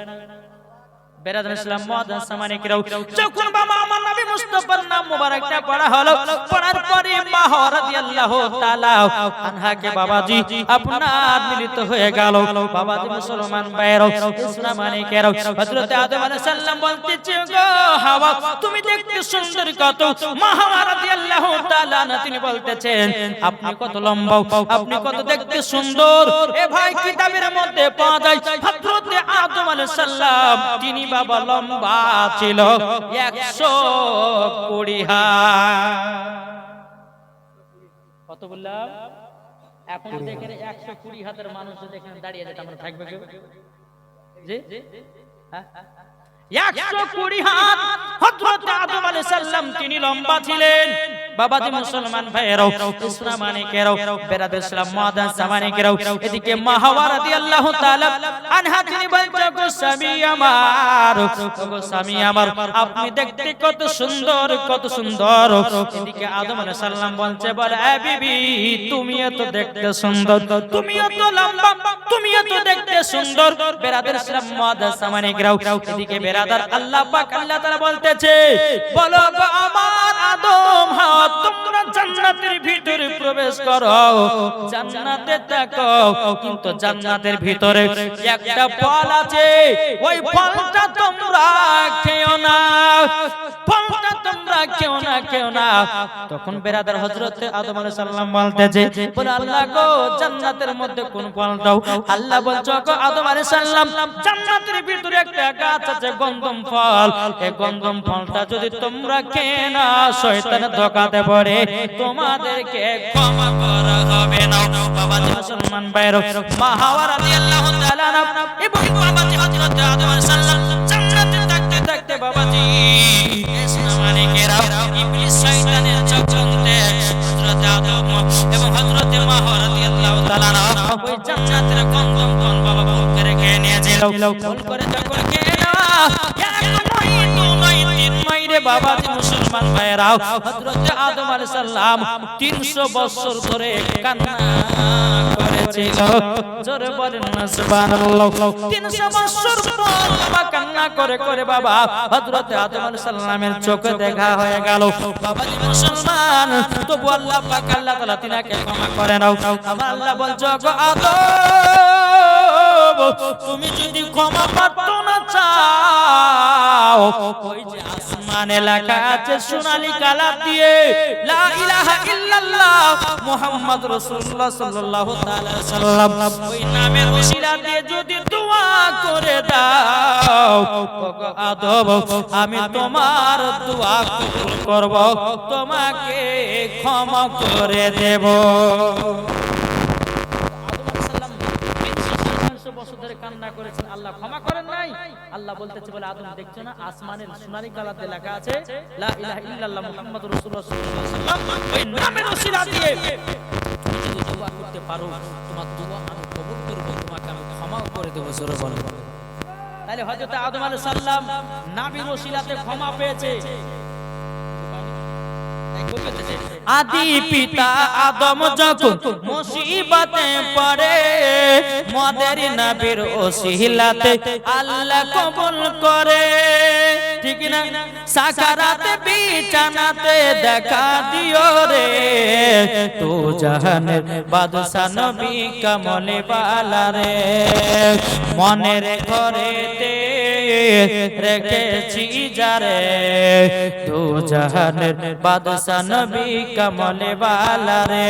বেরাদর ইসলাম মুআদ্দাস সামানি কিরাম, যখন বাবা আমার নবী মুস্তাফার নাম মোবারকটা পড়া হলো, পড়ার পরে মা রাদিয়াল্লাহু তাআলা আনহাকে বাবাজি আপনার মিলিত হয়ে গেল। বাবাজি মুসলমান ভাইরা ইসলামানি কেরাম, হযরত আদম আলাইহিস সালাম বলতেছে, গো হাওয়া তুমি দেখতে সুন্দর কত। মা হাওয়া রাদিয়াল্লাহু তাআলা তিনি বলতেছেন, আপনি কত লম্বা, আপনি কত দেখতে সুন্দর। এ ভাই কিতাবের মধ্যে পাওয়া যায় হযরত আদম আলাইহিস সালাম তিনি বাবা লম্বা ছিল 120 হাত। কত বললাম? এখন দেখেন 120 হাতের মানুষ যদি এখানে দাঁড়িয়ে যেত, আমরা থাকবে কেউ? জি 120 হাত হযরত আদম আলাইহিস সালাম তিনি লম্বা ছিলেন। বাবাজি মুসলমান ভাইরা ইসলামানি কেরাও, বেরাদর ইসলাম মুআদ্দাস সামানি কেরাও, এদিকে মা হাওয়া রাদিয়াল্লাহু তাআলা আনহা তিনি বলছে, গো স্বামী আমার, গো স্বামী আমার, আপনি দেখতে কত সুন্দর, কত সুন্দর। এদিকে আদম আলাইহিস সালাম বলছে, বলে এ বিবি তুমি এত দেখতে সুন্দর, তুমি এত লম্বা, তুমি এত দেখতে সুন্দর। বেরাদর ইসলাম মুআদ্দাস সামানি কেরাও, এদিকে বেরাদর আল্লাহ পাক আল্লাহ তাআলা বলতেছে, বলো গো আমার আদম হাওয়া তোমরা জান্নাতের ভিতরে প্রবেশ করো, জান্নাতে থাকো, কিন্তু জান্নাতের ভিতরে একটা ফল আছে, ওই ফলটা তোমরা খেও না, ফলটা তোমরা খেও না, খেও না। তখন বেরাদর হযরত আদম আলাইহিস সালাম বলতেছে, বলে আল্লাহ গো জান্নাতের মধ্যে কোন ফল দাও? আল্লাহ বলছো, গো আদম আলাইহিস সালাম জান্নাতের ভিতরে একটা গাছ আছে গন্ধম ফল, এই গন্ধম ফলটা যদি তোমরা খেয়ে না শয়তানের ধোঁকাতে পড়ে তোমাদেরকে ক্ষমা করা হবে না। বাবাজি মুসলমান ভাইরা, মা হাওয়া রাদিয়াল্লাহু তাআলা এবং বাবাজি হযরত আদম আলাইহিস সালাম জান্নাতে থাকতে থাকতে বাবাজি ইসলামানি কেরাম ইবলিস শয়তানের চক্রান্তে হযরত আদম এবং হযরত মা হাওয়া রাদিয়াল্লাহু তাআলা ওই জান্নাতের গন্ধম ফল বাবা ভোগ করে খেয়ে নিয়েছিল। ভুল করে যখন খেয়ে নেওয়া বাবাজি মুসলমান ভাইরা, হযরত আদম আলাইহিস সালাম 300 বছর ধরে কান্না করেছিল। জোরে বলেন না সুবহানাল্লাহ। 300 বছর পর বাবা কান্না করে করে বাবা হযরত আদম আলাইহিস সালামের চোখে দেখা হয়ে গেল। বাবাজি মুসলমান, তবু আল্লাহ পাক আল্লাহ তাআলা তিনাকে ক্ষমা করে নাও। আমার আল্লাহ বলছো, গো আদম তুমি যদি ক্ষমা প্রার্থনা চাও, ওই যে আসমানে লেখা আছে সোনালী কালাম দিয়ে লা ইলাহা ইল্লাল্লাহ মুহাম্মাদুর রাসূলুল্লাহ সাল্লাল্লাহু তাআলা সাল্লাম, ওই নামের ওসিলা দিয়ে যদি দোয়া করে দাও, ওগো আদম আমি তোমার দোয়া কবুল করব, তোমাকে ক্ষমা করে দেব। কান্না করেছেন, আল্লাহ ক্ষমা করেন নাই। আল্লাহ বলতেছে, বলে আদম দেখছো না আসমানের সোনালী কালাতে লেখা আছে লা ইলাহা ইল্লাল্লাহ মুহাম্মাদুর রাসূলুল্লাহ সাল্লাল্লাহু আলাইহি ওয়াসাল্লাম, ওই নামের ওসিলা দিয়ে তুমি যদি দোয়া করতে পারো, তোমার দোয়া আমি কবুল করব, তোমাকে আমি ক্ষমা করে দেব। জোরে বলো। তাহলে হযরত আদম আলাইহিস সালাম নবীর ওসিলাতে ক্ষমা পেয়েছে। আদি পিতা আদম যখন মুসিবতে পড়ে, মদের নবীর ওসিলাতে আল্লাহ কবুল করে, ঠিক না? সাকারাতে বিছানাতে দেখা দিও রে, তো জাহানের বাদশা নবী কামলে বালা রে, মনের ঘরেতে রেখেছি যারে দু জাহানের বাদশা নবী কমলে वाला রে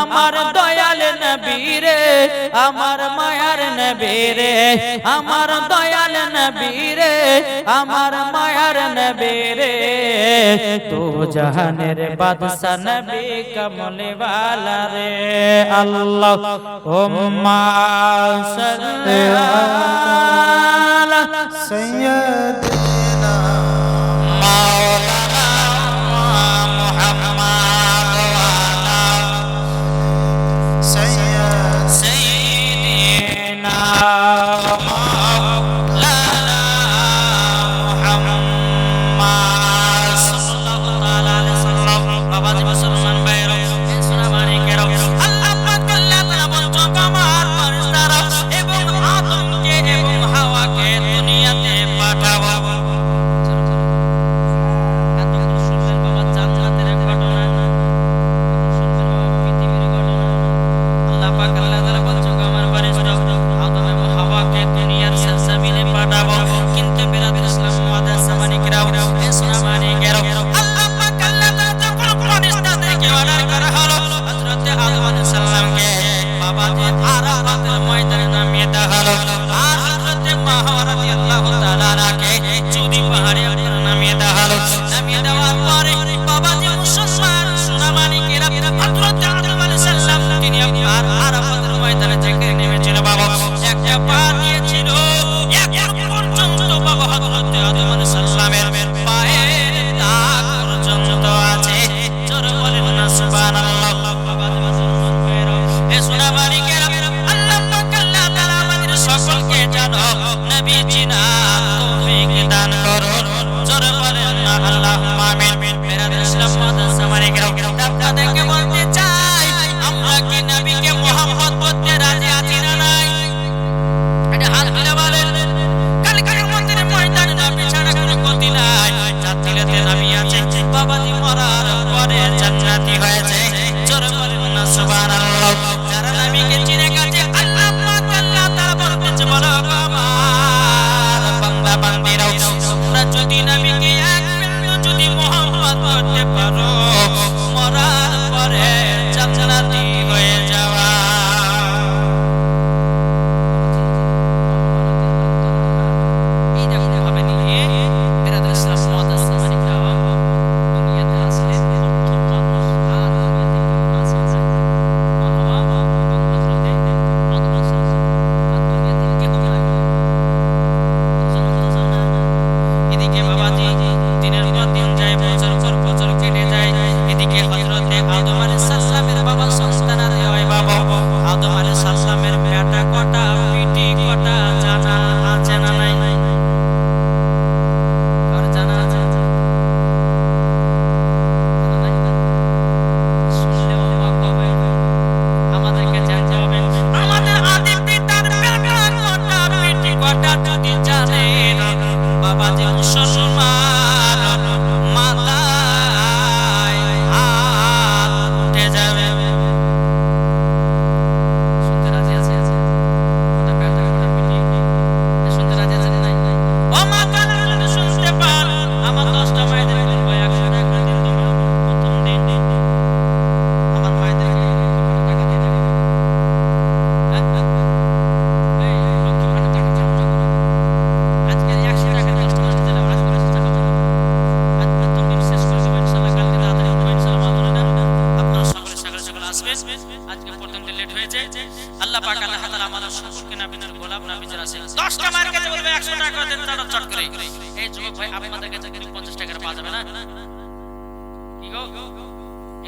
আমার দয়াল নবী রে আমার মায়ার নবী রে আমার দয়াল নবী রে আমার মায়ার নবী রে দু জাহানের বাদশা নবী কমলে वाला রে আল্লাহুম্মা সাল্লি আলা سيدنا মাওলানা মুহাম্মদ ওয়া আলা সাইয়্যিদিনা মাওলানা মুহাম্মদ সাল্লাল্লাহু তাআলা আলাইহি ওয়াসাল্লাম বাবাজি মুসলমান ভাইরা সোনা মানিকেরা আল্লাহ পাক আল্লাহ তাআলা বলছেন আমার ফেরেশতারা এবং আদমকে এবং হাওয়াকে দুনিয়াতে পাঠাবো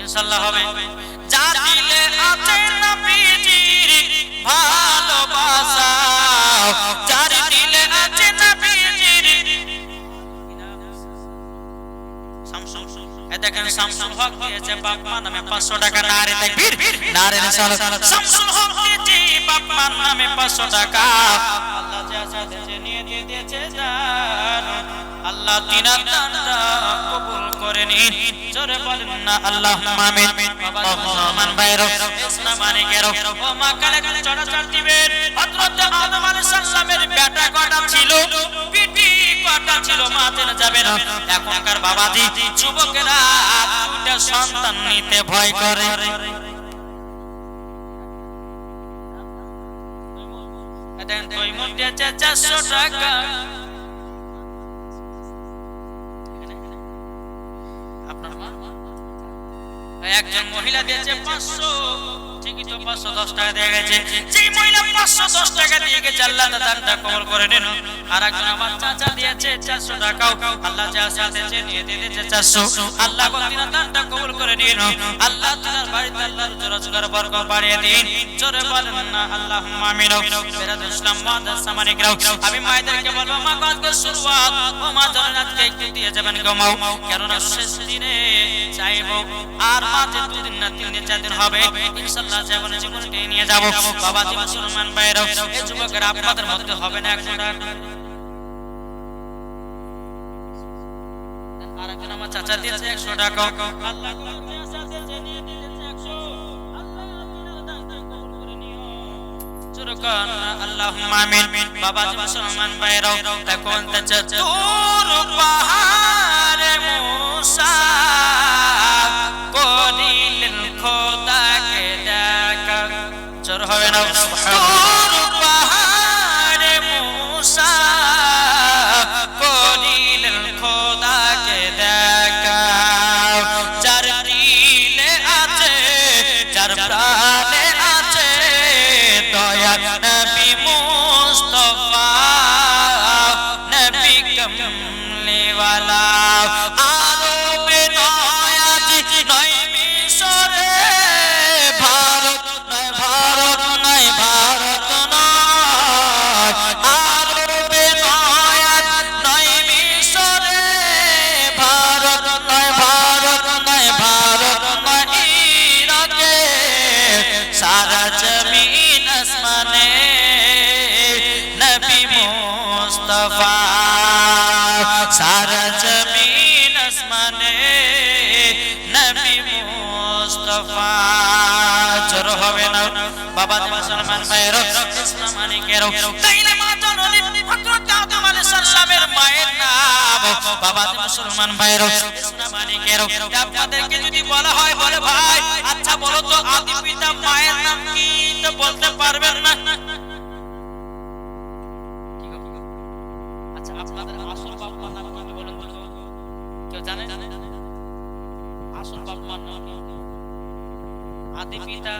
ইনশাআল্লাহ হবে যা দিলে আছে নবীজির ভালোবাসা যার দিলে আছে নবীজির শামসুল এই দেখেন শামসুল হক দিয়েছে বাপমা নামে 500 টাকা নারে তাকবীর নারে রিসালাত শামসুল হক দিয়েছে বাপমা নামে 500 টাকা আল্লাহ যা চাইছে নিয়ে দিয়েছে জান আল্লাহ তিনার দানটা কবুল করে নিন জোরে বলেন না আল্লাহুম্মা আমিন বাবা মুসলমান ভাইরা ইসলাম মানিকেরা ও মা কালে চড়া চড় দিবেন হযরত আদম আলাইহিস সালামের বেটা কটা ছিল পিটি ছিল মা জেনে যাবে না। এখনকার বাবাজি যুবকেরা দুইটা সন্তান নিতে ভয় করে। তৈমুর দিয়েছে 400 টাকা, আপনার মা একজন মহিলা দিয়েছে 500, ঠিকই তো 510 টাকা দিয়ে গেছে। যেই মহিলা 510 টাকা দিয়ে গেছে আল্লাহ দানটা কবুল করে নিন। আর একজন আমার চাচা দিয়েছে 400 টাকাও, আল্লাহ যা চাইছে নিয়ে দিয়েছে 400, আল্লাহ বলতিনা দানটা কবুল করে নিন। আল্লাহ তাআলার বাড়িতে আল্লাহর রোজগার বরকত বাড়িয়ে দিন। জোরে বলেন না আল্লাহুম্মা আমিন। বেরাদ ইসলাম মাদার সামানিকরাও, আমি মায়েদেরকে বলবো মা আজকে শুরুয়াত ও মা জান্নাতকে একটু দিয়ে যাবেন গমাও, কারণ শেষ দিনে চাইবো আর মাঝে 2 দিন না 3 দিন 4 দিন হবে ইনশাআল্লাহ জীবনকে নিয়ে যাব। বাবাজি মুসলমান ভাইরা, এই যুবকেরা আপনাদের মধ্যে হবে না 100 টাকা। আরেকজন আমার চাচা দিয়েছে 100 টাকা, আল্লাহ দিয়েছে নিয়ে দিয়েছে 100, আল্লাহ আপনার দানটা কবুল করে নিও। চুরকান আল্লাহুম্মা আমিন। বাবাজি মুসলমান ভাইরা, এখন দূর পাহাড়ে মুসা করিলেন খোদাকে দেখা, জোর হবে না দূর পাহাড়ে মুসা করিলেন খোদাকে দেখা, যার দিলে আছে যার প্রাণে আছে দয়া নবী মুস্তাফা নবী কমলিওয়ালা। আরবে নয় আজ নয় মিশরে, ভারত নয় ভারত নয় ভারত নয়, আরবে নয় আজ নয় মিশরে, ভারত নয় ভারত নয় ভারত নয় ইরাকে, সারা জমিন আসমানে নবী মুস্তাফা, সারা জমিন আসমানে নবী মুস্তাফা। জোর হবে না বাবাজি মুসলমান ভাইরা, ইসলাম মানিকেরও তাইলে মা জননী হযরত আদম আলাইহিস সালামের মায়ের নাম। বাবাজি মুসলমান ভাইরা, ইসলাম মানিকেরও আপনাদেরকে যদি বলা হয় বলে ভাই আচ্ছা বলো তো আদি পিতা মায়ের নাম কি, তো বলতে পারবেন না। আচ্ছা আপনাদের আসল বাপ মার নাম কি বলেন তো, কেউ জানে? আসল বাপ মার নাম কি? আদি পিতা,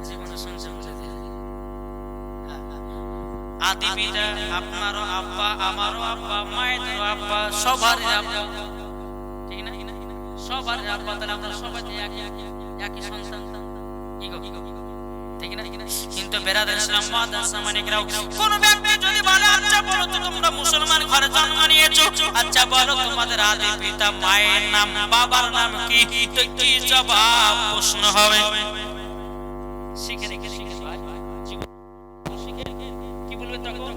জীবনে শুনছে বলে আদি পিতা আপনারও আব্বা আমারও আব্বা মায়েদেরও আব্বা সবারই আব্বা, ঠিক না? সবারই আব্বা, তাহলে আমরা সবাই একই সন্তান, কি গো ঠিক না? কিন্তু বেরাদার ইসলাম মাদ্রাসা মানিকরাও কোন ব্যক্তি যদি বলে আচ্ছা বলো তো তোমরা মুসলমান ঘরে জন্ম নিয়েছো, আচ্ছা বলো তোমাদের আদি পিতা মায়ের নাম বাবার নাম কি, তো কি জবাব প্রশ্ন হবে? শিখে রেখে শিখে ভাই শিখে কি বলবে তখন?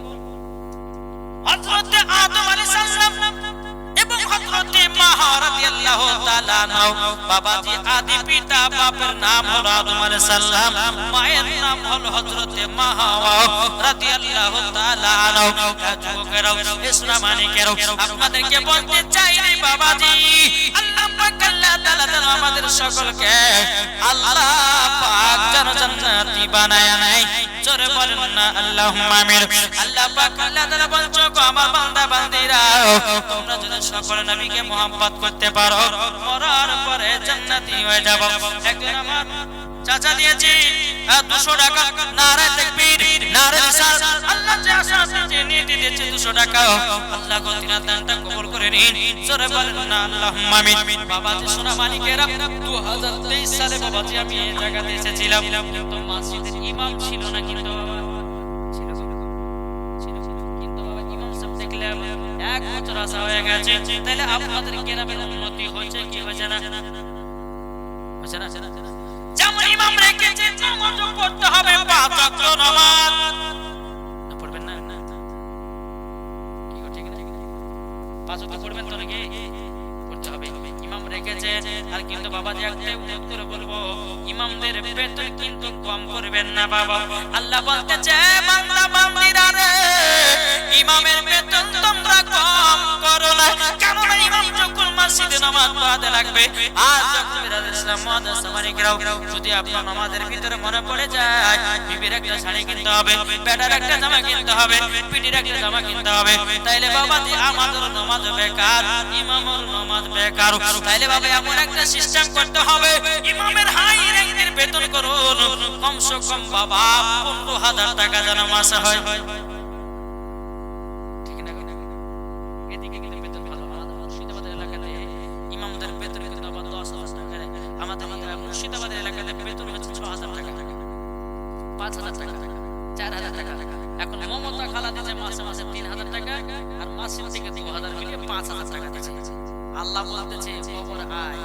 হযরত আদম আলাইহিস সালাম এবং হযরত মাহা রাদিয়াল্লাহু তাআলা নাও, বাবাজি আদি পিতা বাপের নাম হলো আদম আলাইহিস সালাম, মায়ের নাম হলো হযরত মাহওয়া রাদিয়াল্লাহু তাআলা নাও। যুবকেরাও ইসলাম মানিকেরাও আপনাদেরকে বলতে চাই রে বাবাজি, আল্লাহ পাক আল্লাহ তাআলা যেন আমাদের সকলকে আল্লাহ পাক যেন জান্নাতি বানায় নেয়। জোরে বলেন না আল্লাহুম্মা আমিন। আল্লাহ পাক আল্লাহ তাআলা বলছো গো আমার বান্দা বান্দীরা, তোমরা যদি সকল নবীকে মুহাব্বত করতে পারো মরার পরে জান্নাতি হয়ে যাবে। একদিন আমার চাচা দিয়েছি 200 টাকা, নারে তাকবীর নারে রিসালাত, আল্লাহ যে আশাতে নিয়ে দিয়েছে 200 টাকা, আল্লাহ গো তিনার দানটা কবুল করে নিন। জোরে বলেন না আল্লাহুম্মা আমিন। বাবাজি সোনা মানিকেরা 2023 সালে বাবাজি আমি এই জায়গাতে এসেছিলাম, তো মসজিদের ইমাম ছিল না, কিন্তু বাবা কিন্তু বাবা ইমাম সাহেব দেখলাম 1 বছর আসা হয়ে গেছে। তাহলে আপনাদের গ্রামের উন্নতি হয়েছে কি হয়েছে না? হয়েছে না? যেমন ইমাম রেখেছে নামাজও পড়তে হবে 5 ওয়াক্ত নামাজ, পড়বেন না? কি ঠিক না? 5 ওয়াক্ত পড়বেন তো নাকি? পড়তে হবে, ইমাম রেখেছে। আর কিন্তু বাবাজি একটাই অনুরোধ করে বলবো, ইমামদের বেতন কিন্তু কম করবেন না বাবা। আল্লাহ বলতেছে বান্দা বান্দিরা রে থাকবে। আর যখন বিরাদর ইসলাম মুআদ্দাস সামানিকরাও যদি আপনার নামাজের ভিতরে মনে পড়ে যায় বিবির একটা শাড়ি কিনতে হবে, বেটার একটা জামা কিনতে হবে, পিটির একটা জামা কিনতে হবে, তাইলে বাবাজি আমাদের নামাজ বেকার, ইমামের নামাজ বেকার। তাইলে বাবা এমন একটা সিস্টেম করতে হবে, ইমামের হাই র্যাঙ্কের বেতন করুন কমসে কম বাবা 15,000 টাকা যেন মাসে হয়। ঠিক না? এদিকে কিন্তু বেতন ভালো। আমাদের মুর্শিদাবাদের এলাকাতে ইমামদের বেতন কিন্তু আবার 10,000 টাকা। আমাদের মুর্শিদাবাদের এলাকাতে বেতন হচ্ছে 6,000 টাকা, 5,000 টাকা, 4,000 টাকা। এখন মমতা খালা দিচ্ছে মাসে মাসে 3,000 টাকা, আর মাসিক থেকে 2,000 মিলিয়ে 5,000 টাকা দিচ্ছে। আল্লাহ বলতেছে কবর আয়।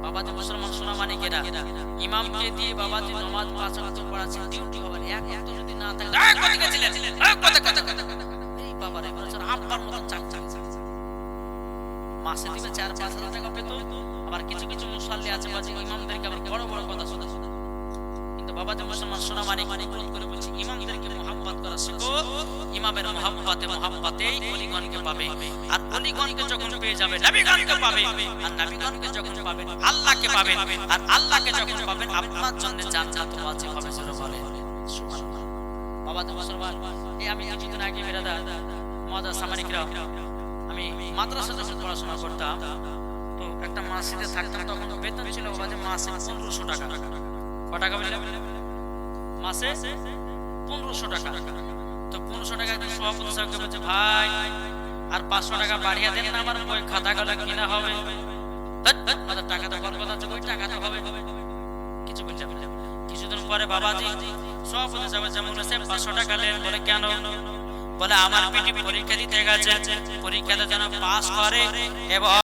বাবাজি মুসলমান সোনা মানিকেরা, ইমামকে দিয়ে বাবাজি নামাজ 5 ওয়াক্ত পড়াচ্ছে, ডিউটি হবে। এক ওয়াক্ত যদি না থাকে কত গেছিলেন এই বাবারে বছর আব্বার মতো চাকরি মাসে দিবে 4-5,000 টাকা বেতন। আবার কিছু কিছু মুসল্লি আছে বাজি ইমামদেরকে আবার বড় বড় কথা শোনাচ্ছে। কিন্তু বাবাজি মুসলমান সোনা মানিক অনুরোধ করে বলছি, ইমামদেরকে মুহাব্বত করা শেখো। ইমামের মুহাব্বতেই অলিগণকে পাবে, আর অলিগণকে যখন পেয়ে যাবে নবীগণকে পাবে, আর নবীগণকে যখন পাবেন আল্লাহকে পাবেন, আর আল্লাহকে যখন পাবেন আপনার জন্য জান্নাত ওয়াজিব হবে। জোরে বলে সুবহানাল্লাহ। বাবাজি মুসলমান, এই আমি কিছুদিন আগে বিরাদার মুআদ্দাস সামানিকরা, আমি মাদ্রাসা যখন পড়াশোনা করতাম তো একটা মসজিদে থাকতাম, তখন বেতন ছিল বাবাজি মাসে 1500 টাকা। কত টাকা বললেন? মাসে 1500 টাকা। তো 1500 টাকা একজন সভাপতি সাহেবকে বলছে, ভাই আর 500 টাকা বাড়িয়ে দেন না, আমার বই খাতাগুলো কিনা হবে। আমাদের টাকা তো বরকত আছে, ওই টাকা তো হবে। কিছু বলছে। কিছুদিন পরে বাবাজি সভাপতি সাহেব যেমন 500 টাকা নেন। বলে কেন? বলে আমার পিটি পরীক্ষা দিতে গেছে, পরীক্ষাতে যেন পাস করে এবং